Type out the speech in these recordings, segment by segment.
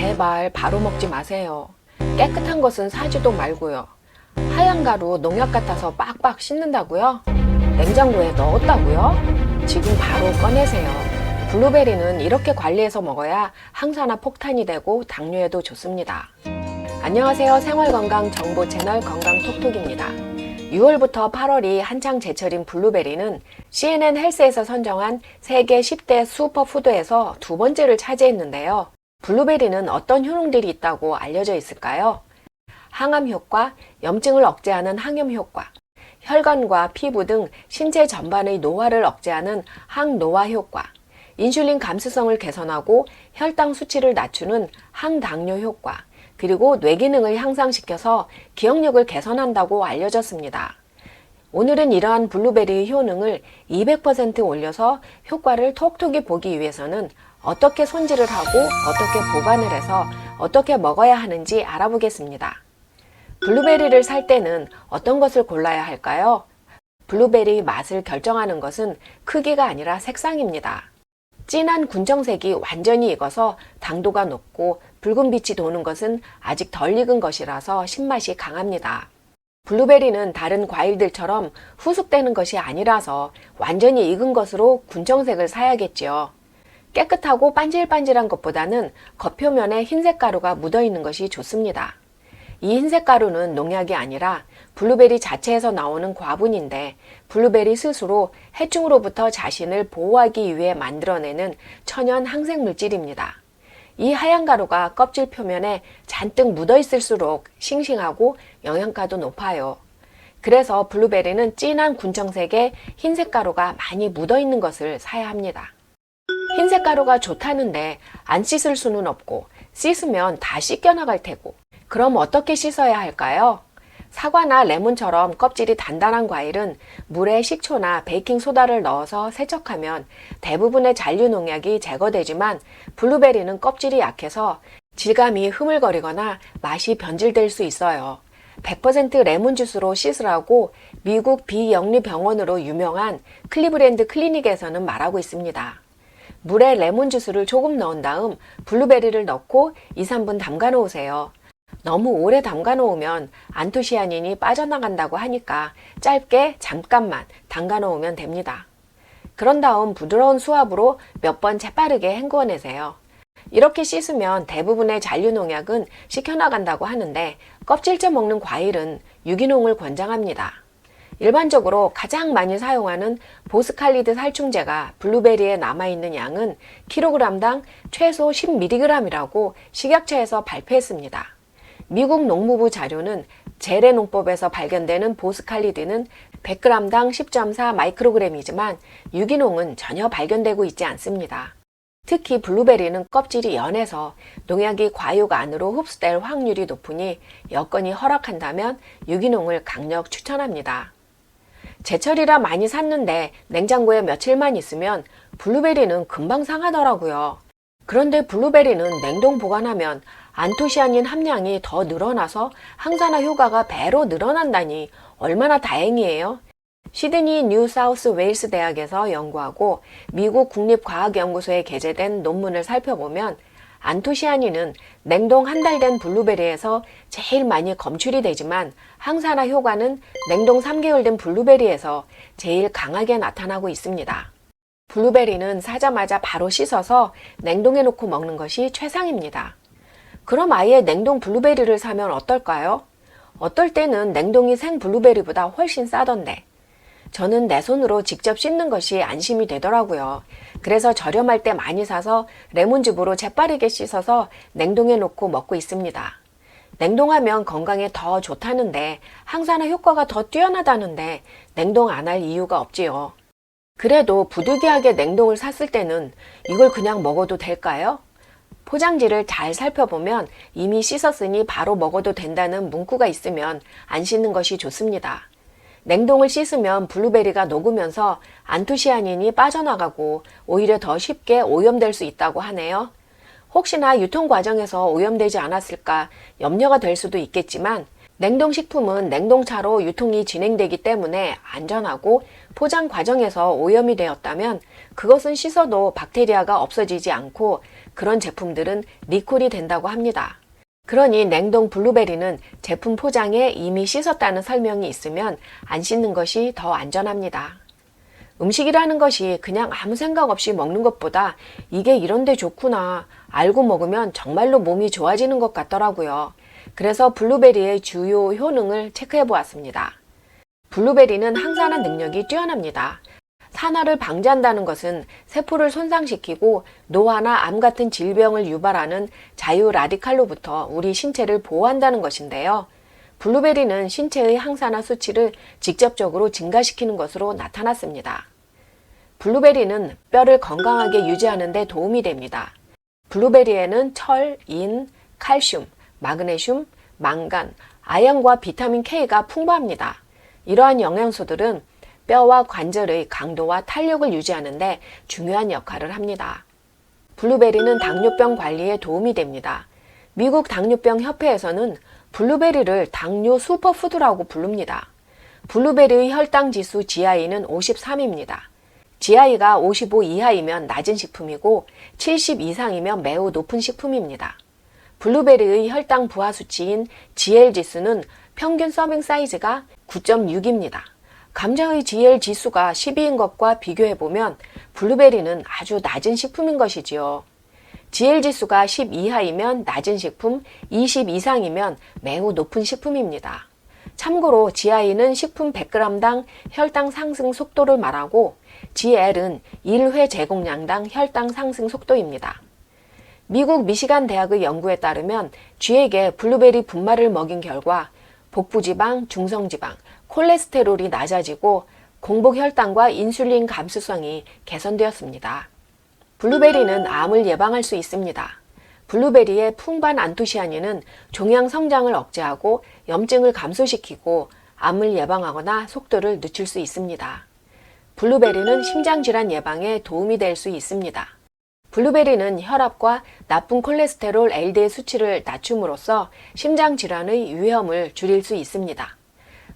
제발 바로 먹지 마세요. 깨끗한 것은 사지도 말고요. 하얀 가루 농약 같아서 빡빡 씻는다고요? 냉장고에 넣었다고요? 지금 바로 꺼내세요. 블루베리는 이렇게 관리해서 먹어야 항산화 폭탄이 되고 당뇨에도 좋습니다. 안녕하세요. 생활건강 정보 채널 건강톡톡입니다. 6월부터 8월이 한창 제철인 블루베리는 CNN 헬스에서 선정한 세계 10대 슈퍼푸드에서 두 번째를 차지했는데요. 블루베리는 어떤 효능들이 있다고 알려져 있을까요? 항암 효과, 염증을 억제하는 항염 효과, 혈관과 피부 등 신체 전반의 노화를 억제하는 항노화 효과, 인슐린 감수성을 개선하고 혈당 수치를 낮추는 항당뇨 효과, 그리고 뇌기능을 향상시켜서 기억력을 개선한다고 알려졌습니다. 오늘은 이러한 블루베리의 효능을 200% 올려서 효과를 톡톡히 보기 위해서는 어떻게 손질을 하고 어떻게 보관을 해서 어떻게 먹어야 하는지 알아보겠습니다. 블루베리를 살 때는 어떤 것을 골라야 할까요? 블루베리 맛을 결정하는 것은 크기가 아니라 색상입니다. 진한 군청색이 완전히 익어서 당도가 높고 붉은 빛이 도는 것은 아직 덜 익은 것이라서 신맛이 강합니다. 블루베리는 다른 과일들처럼 후숙되는 것이 아니라서 완전히 익은 것으로 군청색을 사야겠지요. 깨끗하고 반질반질한 것보다는 겉표면에 흰색 가루가 묻어있는 것이 좋습니다. 이 흰색 가루는 농약이 아니라 블루베리 자체에서 나오는 과분인데 블루베리 스스로 해충으로부터 자신을 보호하기 위해 만들어내는 천연 항생 물질입니다. 이 하얀 가루가 껍질 표면에 잔뜩 묻어 있을수록 싱싱하고 영양가도 높아요. 그래서 블루베리는 진한 군청색의 흰색 가루가 많이 묻어 있는 것을 사야 합니다. 흰색 가루가 좋다는데 안 씻을 수는 없고 씻으면 다 씻겨나갈 테고 그럼 어떻게 씻어야 할까요? 사과나 레몬처럼 껍질이 단단한 과일은 물에 식초나 베이킹소다를 넣어서 세척하면 대부분의 잔류 농약이 제거되지만 블루베리는 껍질이 약해서 질감이 흐물거리거나 맛이 변질될 수 있어요. 100% 레몬 주스로 씻으라고 미국 비영리병원으로 유명한 클리브랜드 클리닉에서는 말하고 있습니다. 물에 레몬 주스를 조금 넣은 다음 블루베리를 넣고 2-3분 담가 놓으세요. 너무 오래 담가 놓으면 안토시아닌이 빠져나간다고 하니까 짧게 잠깐만 담가 놓으면 됩니다. 그런 다음 부드러운 수압으로 몇 번 재빠르게 헹구어내세요. 이렇게 씻으면 대부분의 잔류 농약은 씻겨나간다고 하는데 껍질째 먹는 과일은 유기농을 권장합니다. 일반적으로 가장 많이 사용하는 보스칼리드 살충제가 블루베리에 남아있는 양은 킬로그램당 최소 10mg이라고 식약처에서 발표했습니다. 미국 농무부 자료는 재래농법에서 발견되는 보스칼리드는 100g당 10.4 마이크로그램이지만 유기농은 전혀 발견되고 있지 않습니다. 특히 블루베리는 껍질이 연해서 농약이 과육 안으로 흡수될 확률이 높으니 여건이 허락한다면 유기농을 강력 추천합니다. 제철이라 많이 샀는데 냉장고에 며칠만 있으면 블루베리는 금방 상하더라고요. 그런데 블루베리는 냉동 보관하면 안토시아닌 함량이 더 늘어나서 항산화 효과가 배로 늘어난다니 얼마나 다행이에요. 시드니 뉴 사우스 웨일스 대학에서 연구하고 미국 국립과학연구소에 게재된 논문을 살펴보면 안토시아닌은 냉동 한 달 된 블루베리에서 제일 많이 검출이 되지만 항산화 효과는 냉동 3개월 된 블루베리에서 제일 강하게 나타나고 있습니다. 블루베리는 사자마자 바로 씻어서 냉동해 놓고 먹는 것이 최상입니다. 그럼 아예 냉동 블루베리를 사면 어떨까요? 어떨 때는 냉동이 생 블루베리보다 훨씬 싸던데. 저는 내 손으로 직접 씻는 것이 안심이 되더라고요. 그래서 저렴할 때 많이 사서 레몬즙으로 재빠르게 씻어서 냉동해 놓고 먹고 있습니다. 냉동하면 건강에 더 좋다는데 항산화 효과가 더 뛰어나다는데 냉동 안 할 이유가 없지요. 그래도 부득이하게 냉동을 샀을 때는 이걸 그냥 먹어도 될까요? 포장지를 잘 살펴보면 이미 씻었으니 바로 먹어도 된다는 문구가 있으면 안 씻는 것이 좋습니다. 냉동을 씻으면 블루베리가 녹으면서 안토시아닌이 빠져나가고 오히려 더 쉽게 오염될 수 있다고 하네요. 혹시나 유통 과정에서 오염되지 않았을까 염려가 될 수도 있겠지만 냉동식품은 냉동차로 유통이 진행되기 때문에 안전하고 포장 과정에서 오염이 되었다면 그것은 씻어도 박테리아가 없어지지 않고 그런 제품들은 리콜이 된다고 합니다. 그러니 냉동 블루베리는 제품 포장에 이미 씻었다는 설명이 있으면 안 씻는 것이 더 안전합니다. 음식이라는 것이 그냥 아무 생각 없이 먹는 것보다 이게 이런데 좋구나 알고 먹으면 정말로 몸이 좋아지는 것 같더라고요. 그래서 블루베리의 주요 효능을 체크해 보았습니다. 블루베리는 항산화 능력이 뛰어납니다. 산화를 방지한다는 것은 세포를 손상시키고 노화나 암 같은 질병을 유발하는 자유 라디칼로부터 우리 신체를 보호한다는 것인데요. 블루베리는 신체의 항산화 수치를 직접적으로 증가시키는 것으로 나타났습니다. 블루베리는 뼈를 건강하게 유지하는 데 도움이 됩니다. 블루베리에는 철, 인, 칼슘, 마그네슘, 망간, 아연과 비타민 K가 풍부합니다. 이러한 영양소들은 뼈와 관절의 강도와 탄력을 유지하는 데 중요한 역할을 합니다. 블루베리는 당뇨병 관리에 도움이 됩니다. 미국 당뇨병 협회에서는 블루베리를 당뇨 슈퍼푸드라고 부릅니다. 블루베리의 혈당 지수 GI는 53입니다. GI가 55 이하이면 낮은 식품이고 70 이상이면 매우 높은 식품입니다. 블루베리의 혈당 부하 수치인 GL 지수는 평균 서빙 사이즈가 9.6입니다. 감자의 GL 지수가 12인 것과 비교해보면 블루베리는 아주 낮은 식품인 것이지요. GL 지수가 10 이하이면 낮은 식품, 20 이상이면 매우 높은 식품입니다. 참고로 GI는 식품 100g당 혈당 상승 속도를 말하고 GL은 1회 제공량당 혈당 상승 속도입니다. 미국 미시간 대학의 연구에 따르면 쥐에게 블루베리 분말을 먹인 결과 복부지방, 중성지방, 콜레스테롤이 낮아지고 공복 혈당과 인슐린 감수성이 개선되었습니다. 블루베리는 암을 예방할 수 있습니다. 블루베리의 풍부한 안토시아닌은 종양 성장을 억제하고 염증을 감소시키고 암을 예방하거나 속도를 늦출 수 있습니다. 블루베리는 심장질환 예방에 도움이 될 수 있습니다. 블루베리는 혈압과 나쁜 콜레스테롤 LDL 수치를 낮춤으로써 심장질환의 위험을 줄일 수 있습니다.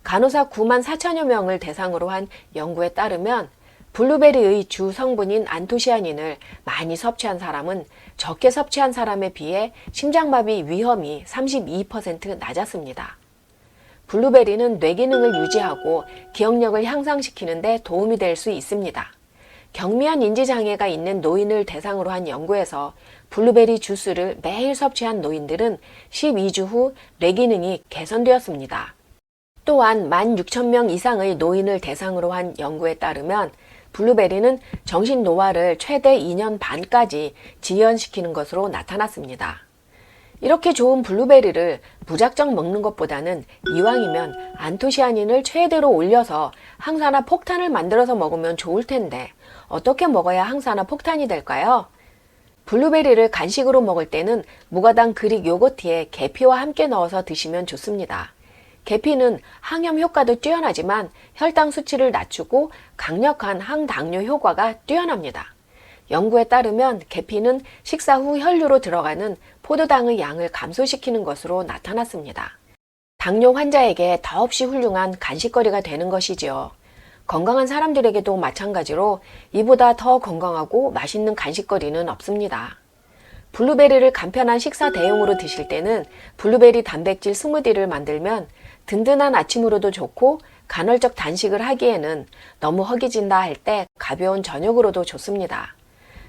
간호사 9만 4천여 명을 대상으로 한 연구에 따르면 블루베리의 주 성분인 안토시아닌을 많이 섭취한 사람은 적게 섭취한 사람에 비해 심장마비 위험이 32% 낮았습니다. 블루베리는 뇌 기능을 유지하고 기억력을 향상시키는 데 도움이 될 수 있습니다. 경미한 인지장애가 있는 노인을 대상으로 한 연구에서 블루베리 주스를 매일 섭취한 노인들은 12주 후 뇌 기능이 개선되었습니다. 또한 16,000명 이상의 노인을 대상으로 한 연구에 따르면 블루베리는 정신 노화를 최대 2년 반까지 지연시키는 것으로 나타났습니다. 이렇게 좋은 블루베리를 무작정 먹는 것보다는 이왕이면 안토시아닌을 최대로 올려서 항산화 폭탄을 만들어서 먹으면 좋을 텐데 어떻게 먹어야 항산화 폭탄이 될까요? 블루베리를 간식으로 먹을 때는 무가당 그릭 요거트에 계피와 함께 넣어서 드시면 좋습니다. 계피는 항염 효과도 뛰어나지만 혈당 수치를 낮추고 강력한 항당뇨 효과가 뛰어납니다. 연구에 따르면 계피는 식사 후 혈류로 들어가는 포도당의 양을 감소시키는 것으로 나타났습니다. 당뇨 환자에게 더없이 훌륭한 간식거리가 되는 것이지요. 건강한 사람들에게도 마찬가지로 이보다 더 건강하고 맛있는 간식거리는 없습니다. 블루베리를 간편한 식사 대용으로 드실 때는 블루베리 단백질 스무디를 만들면 든든한 아침으로도 좋고 간헐적 단식을 하기에는 너무 허기진다 할 때 가벼운 저녁으로도 좋습니다.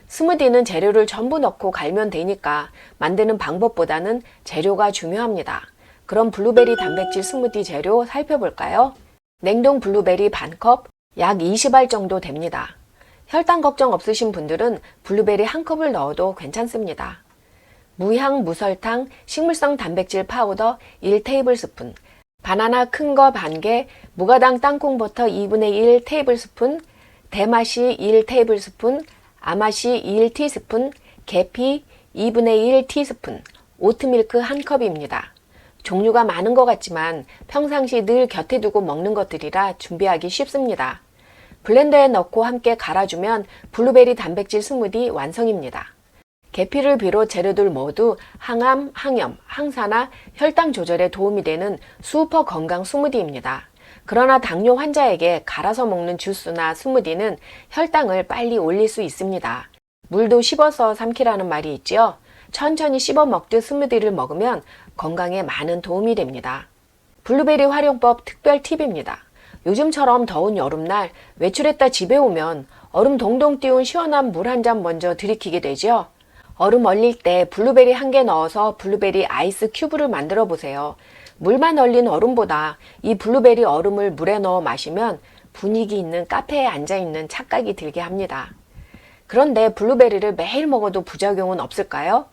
스무디는 재료를 전부 넣고 갈면 되니까 만드는 방법보다는 재료가 중요합니다. 그럼 블루베리 단백질 스무디 재료 살펴볼까요? 냉동 블루베리 반컵, 약 20알 정도 됩니다. 혈당 걱정 없으신 분들은 블루베리 한 컵을 넣어도 괜찮습니다. 무향, 무설탕, 식물성 단백질 파우더 1테이블스푼, 바나나 큰 거 반개, 무가당 땅콩버터 2분의 1 테이블스푼, 대마시 1 테이블스푼, 아마시 1티스푼, 계피 2분의 1 티스푼, 오트밀크 1컵입니다. 종류가 많은 것 같지만 평상시 늘 곁에 두고 먹는 것들이라 준비하기 쉽습니다. 블렌더에 넣고 함께 갈아주면 블루베리 단백질 스무디 완성입니다. 계피를 비롯 재료들 모두 항암, 항염, 항산화, 혈당 조절에 도움이 되는 슈퍼 건강 스무디입니다. 그러나 당뇨 환자에게 갈아서 먹는 주스나 스무디는 혈당을 빨리 올릴 수 있습니다. 물도 씹어서 삼키라는 말이 있지요. 천천히 씹어 먹듯 스무디를 먹으면 건강에 많은 도움이 됩니다. 블루베리 활용법 특별 팁입니다. 요즘처럼 더운 여름날 외출했다 집에 오면 얼음 동동 띄운 시원한 물 한 잔 먼저 들이키게 되죠. 얼음 얼릴 때 블루베리 한 개 넣어서 블루베리 아이스 큐브를 만들어 보세요. 물만 얼린 얼음보다 이 블루베리 얼음을 물에 넣어 마시면 분위기 있는 카페에 앉아있는 착각이 들게 합니다. 그런데 블루베리를 매일 먹어도 부작용은 없을까요?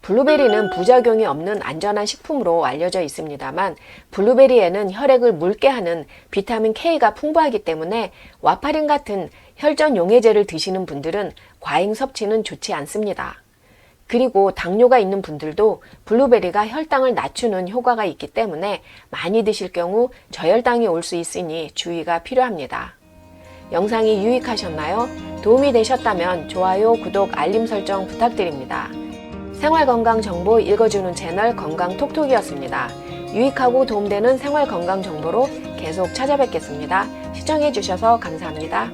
블루베리는 부작용이 없는 안전한 식품으로 알려져 있습니다만 블루베리에는 혈액을 묽게 하는 비타민 K가 풍부하기 때문에 와파린 같은 혈전 용해제를 드시는 분들은 과잉 섭취는 좋지 않습니다. 그리고 당뇨가 있는 분들도 블루베리가 혈당을 낮추는 효과가 있기 때문에 많이 드실 경우 저혈당이 올 수 있으니 주의가 필요합니다. 영상이 유익하셨나요? 도움이 되셨다면 좋아요, 구독, 알림 설정 부탁드립니다. 생활건강 정보 읽어주는 채널 건강톡톡이었습니다. 유익하고 도움되는 생활건강 정보로 계속 찾아뵙겠습니다. 시청해주셔서 감사합니다.